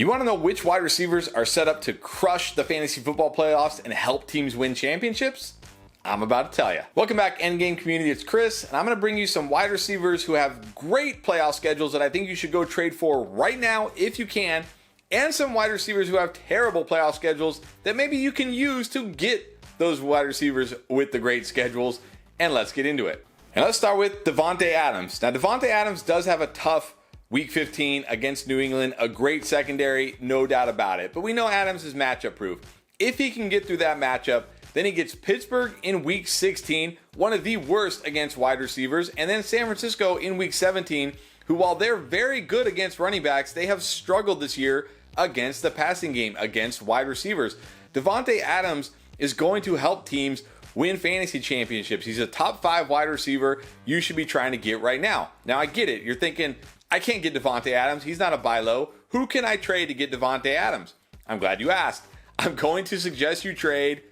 You want to know which wide receivers are set up to crush the fantasy football playoffs and help teams win championships? I'm about to tell you. Welcome back, Endgame community. It's Chris, and I'm going to bring you some wide receivers who have great playoff schedules that I think you should go trade for right now if you can, and some wide receivers who have terrible playoff schedules that maybe you can use to get those wide receivers with the great schedules. And let's get into it. And let's start with Davante Adams. Now, Davante Adams does have a tough Week 15 against New England, a great secondary, no doubt about it. But we know Adams is matchup proof. If he can get through that matchup, then he gets Pittsburgh in Week 16, one of the worst against wide receivers, and then San Francisco in Week 17, who, while they're very good against running backs, they have struggled this year against the passing game, against wide receivers. Davante Adams is going to help teams win fantasy championships. He's a top 5 wide receiver you should be trying to get right now. Now, I get it. You're thinking, I can't get Davante Adams. He's not a buy low. Who can I trade to get Davante Adams? I'm glad you asked. I'm going to suggest you trade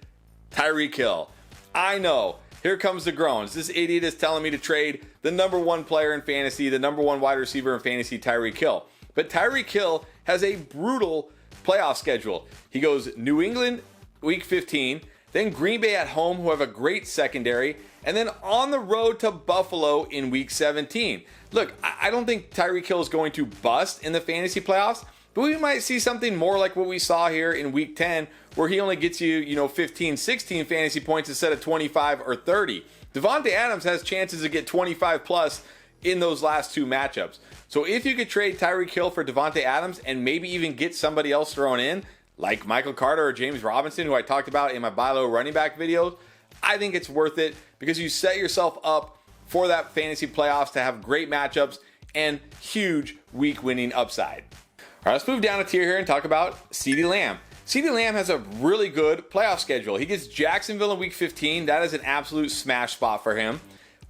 Tyreek Hill. I know. Here comes the groans. This idiot is telling me to trade the number 1 player in fantasy, the number 1 wide receiver in fantasy, Tyreek Hill. But Tyreek Hill has a brutal playoff schedule. He goes New England Week 15, then Green Bay at home, who have a great secondary, and then on the road to Buffalo in Week 17. Look, I don't think Tyreek Hill is going to bust in the fantasy playoffs, but we might see something more like what we saw here in Week 10, where he only gets you, 15, 16 fantasy points instead of 25 or 30. Davante Adams has chances to get 25 plus in those last 2 matchups. So if you could trade Tyreek Hill for Davante Adams and maybe even get somebody else thrown in, like Michael Carter or James Robinson, who I talked about in my buy low running back videos, I think it's worth it because you set yourself up for that fantasy playoffs to have great matchups and huge week winning upside. All right, let's move down a tier here and talk about CeeDee Lamb. CeeDee Lamb has a really good playoff schedule. He gets Jacksonville in Week 15. That is an absolute smash spot for him.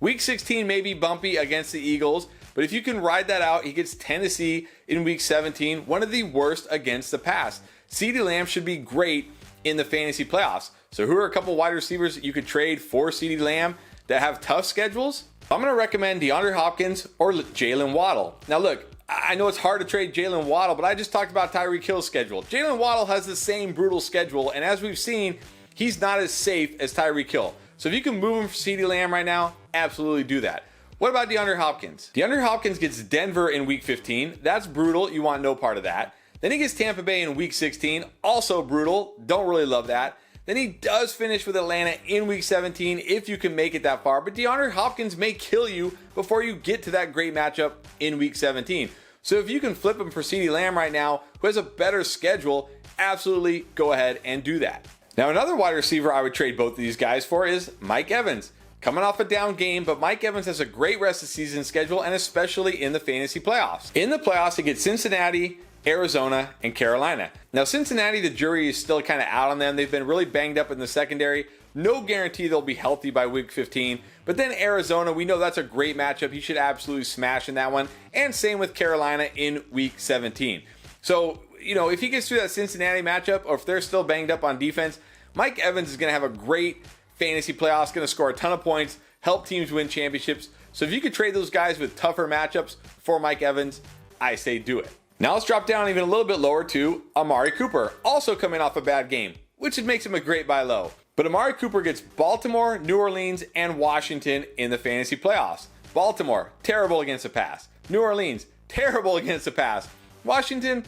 Week 16 may be bumpy against the Eagles, but if you can ride that out, he gets Tennessee in Week 17, one of the worst against the pass. CeeDee Lamb should be great in the fantasy playoffs. So who are a couple wide receivers that you could trade for CeeDee Lamb that have tough schedules? I'm going to recommend DeAndre Hopkins or Jalen Waddle. Now look, I know it's hard to trade Jalen Waddle, but I just talked about Tyreek Hill's schedule. Jalen Waddle has the same brutal schedule, and as we've seen, he's not as safe as Tyreek Hill. So if you can move him for CeeDee Lamb right now, absolutely do that. What about DeAndre Hopkins? DeAndre Hopkins gets Denver in Week 15. That's brutal. You want no part of that. Then he gets Tampa Bay in Week 16. Also brutal. Don't really love that. Then he does finish with Atlanta in Week 17 if you can make it that far. But DeAndre Hopkins may kill you before you get to that great matchup in Week 17. So if you can flip him for CeeDee Lamb right now, who has a better schedule, absolutely go ahead and do that. Now, another wide receiver I would trade both of these guys for is Mike Evans. Coming off a down game, but Mike Evans has a great rest of season schedule, and especially in the fantasy playoffs. In the playoffs, he gets Cincinnati, Arizona, and Carolina. Now, Cincinnati, the jury is still kind of out on them. They've been really banged up in the secondary. No guarantee they'll be healthy by Week 15. But then Arizona, we know that's a great matchup. He should absolutely smash in that one. And same with Carolina in Week 17. So, if he gets through that Cincinnati matchup, or if they're still banged up on defense, Mike Evans is going to have a great fantasy playoffs, going to score a ton of points, help teams win championships. So if you could trade those guys with tougher matchups for Mike Evans, I say do it. Now let's drop down even a little bit lower to Amari Cooper, also coming off a bad game, which makes him a great buy low. But Amari Cooper gets Baltimore, New Orleans, and Washington in the fantasy playoffs. Baltimore, terrible against the pass. New Orleans, terrible against the pass. Washington,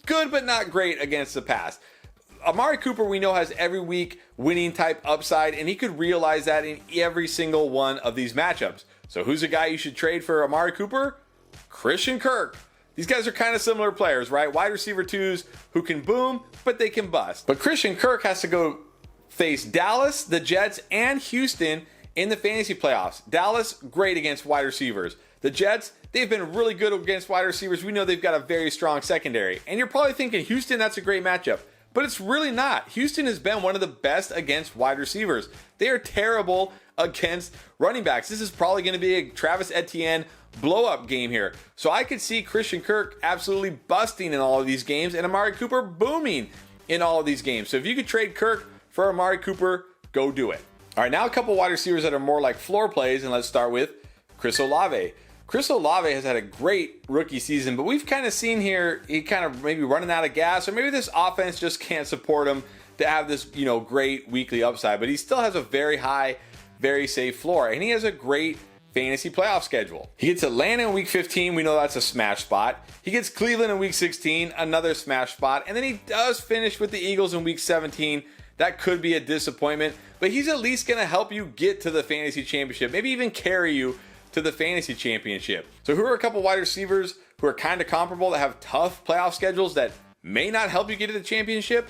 good but not great against the pass. Amari Cooper, we know, has every week winning type upside, and he could realize that in every single one of these matchups. So who's a guy you should trade for Amari Cooper? Christian Kirk. These guys are kind of similar players, right? Wide receiver 2s who can boom, but they can bust. But Christian Kirk has to go face Dallas, the Jets, and Houston in the fantasy playoffs. Dallas, great against wide receivers. The Jets, they've been really good against wide receivers. We know they've got a very strong secondary. And you're probably thinking, Houston, that's a great matchup. But it's really not. Houston has been one of the best against wide receivers. They are terrible against running backs. This is probably going to be a Travis Etienne blow-up game here. So I could see Christian Kirk absolutely busting in all of these games and Amari Cooper booming in all of these games. So if you could trade Kirk for Amari Cooper, go do it. All right, now a couple wide receivers that are more like floor plays, and let's start with Chris Olave. Chris Olave has had a great rookie season, but we've kind of seen here he kind of maybe running out of gas, or maybe this offense just can't support him to have this, great weekly upside. But he still has a very high, very safe floor, and he has a great fantasy playoff schedule. He gets Atlanta in week 15. We know that's a smash spot. He gets Cleveland in week 16, another smash spot. And then he does finish with the Eagles in week 17. That could be a disappointment, but he's at least going to help you get to the fantasy championship, maybe even carry you to the fantasy championship. So who are a couple wide receivers who are kind of comparable that have tough playoff schedules that may not help you get to the championship?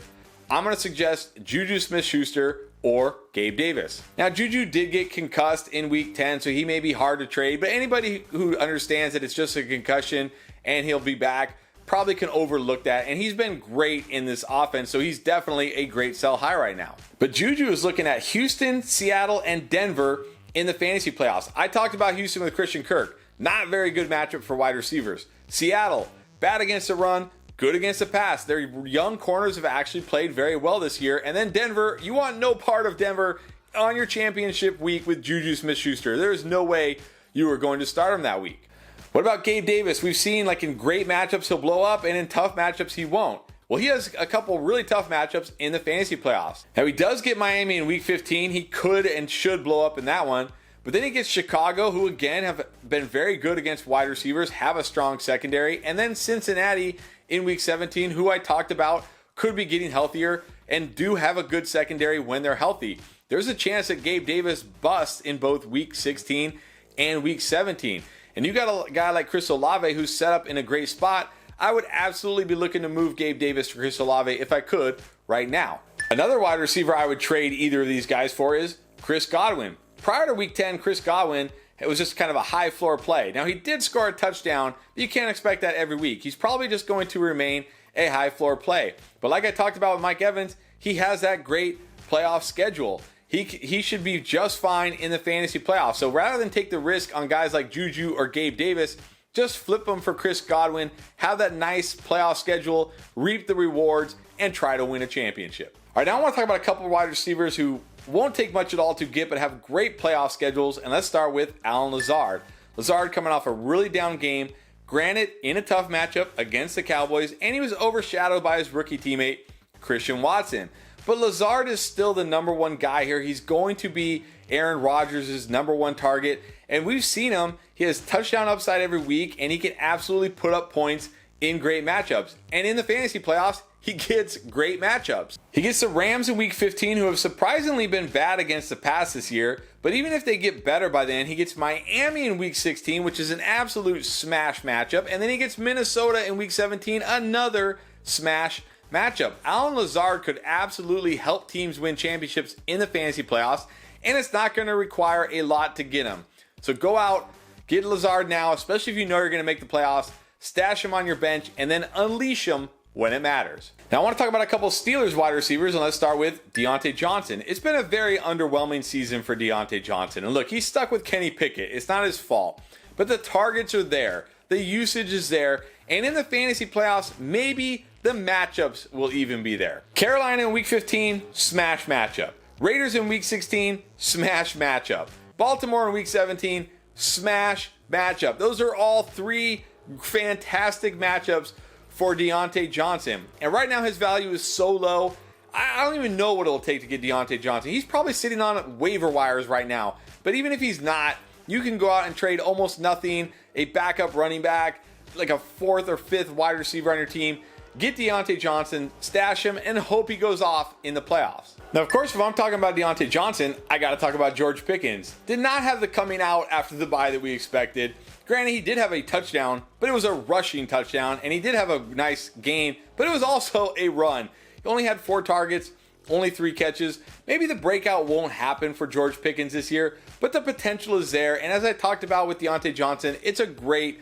I'm going to suggest Juju Smith-Schuster or Gabe Davis. Now, Juju did get concussed in week 10, so he may be hard to trade, but anybody who understands that it's just a concussion and he'll be back probably can overlook that. And he's been great in this offense, so he's definitely a great sell high right now. But Juju is looking at Houston, Seattle, and Denver in the fantasy playoffs. I talked about Houston with Christian Kirk. Not a very good matchup for wide receivers. Seattle, bad against the run, good against the pass. Their young corners have actually played very well this year. And then Denver, you want no part of Denver on your championship week with Juju Smith-Schuster. There is no way you are going to start him that week. What about Gabe Davis? We've seen like in great matchups he'll blow up, and in tough matchups he won't. Well, he has a couple really tough matchups in the fantasy playoffs. Now, he does get Miami in week 15. He could and should blow up in that one. But then he gets Chicago, who again have been very good against wide receivers, have a strong secondary. And then Cincinnati in week 17, who I talked about, could be getting healthier and do have a good secondary when they're healthy. There's a chance that Gabe Davis busts in both week 16 and week 17. And you got a guy like Chris Olave who's set up in a great spot. I would absolutely be looking to move Gabe Davis to Chris Olave if I could right now. Another wide receiver I would trade either of these guys for is Chris Godwin. Prior to week 10, Chris Godwin, it was just kind of a high floor play. Now, he did score a touchdown, but you can't expect that every week. He's probably just going to remain a high floor play. But like I talked about with Mike Evans, he has that great playoff schedule. He should be just fine in the fantasy playoffs. So rather than take the risk on guys like Juju or Gabe Davis, just flip them for Chris Godwin, have that nice playoff schedule, reap the rewards, and try to win a championship. All right, now I want to talk about a couple of wide receivers who won't take much at all to get, but have great playoff schedules. And let's start with Allen Lazard. Lazard coming off a really down game, granted in a tough matchup against the Cowboys, and he was overshadowed by his rookie teammate, Christian Watson. But Lazard is still the number one guy here. He's going to be Aaron Rodgers' number one target. And we've seen him. He has touchdown upside every week, and he can absolutely put up points in great matchups. And in the fantasy playoffs, he gets great matchups. He gets the Rams in week 15, who have surprisingly been bad against the pass this year. But even if they get better by then, he gets Miami in week 16, which is an absolute smash matchup. And then he gets Minnesota in week 17, another smash matchup. Allen Lazard could absolutely help teams win championships in the fantasy playoffs, and it's not going to require a lot to get him. So go out, get Lazard now, especially if you know you're going to make the playoffs, stash him on your bench, and then unleash him when it matters. Now I want to talk about a couple Steelers wide receivers, and let's start with Deontay Johnson. It's been a very underwhelming season for Deontay Johnson. And look, he's stuck with Kenny Pickett. It's not his fault. But the targets are there. The usage is there. And in the fantasy playoffs, maybe the matchups will even be there. Carolina in week 15, smash matchup. Raiders in week 16, smash matchup. Baltimore in week 17, smash matchup. Those are all three fantastic matchups for Deontay Johnson. And right now his value is so low, I don't even know what it'll take to get Deontay Johnson. He's probably sitting on waiver wires right now. But even if he's not, you can go out and trade almost nothing, a backup running back, like a fourth or fifth wide receiver on your team. Get Deontay Johnson, stash him, and hope he goes off in the playoffs. Now, of course, if I'm talking about Deontay Johnson, I got to talk about George Pickens. Did not have the coming out after the bye that we expected. Granted, he did have a touchdown, but it was a rushing touchdown, and he did have a nice game, but it was also a run. He only had 4 targets, only 3 catches. Maybe the breakout won't happen for George Pickens this year, but the potential is there. And as I talked about with Deontay Johnson, it's a great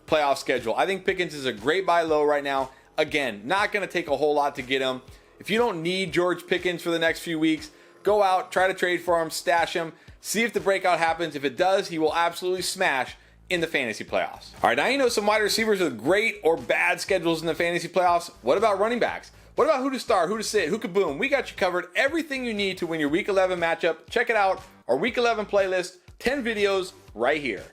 playoff schedule. I think Pickens is a great buy low right now. Again, not going to take a whole lot to get him. If you don't need George Pickens for the next few weeks, go out, try to trade for him, stash him, see if the breakout happens. If it does, he will absolutely smash in the fantasy playoffs. All right, now you know some wide receivers with great or bad schedules in the fantasy playoffs. What about running backs? What about who to start, who to sit, who could boom? We got you covered. Everything you need to win your Week 11 matchup. Check it out, our Week 11 playlist, 10 videos right here.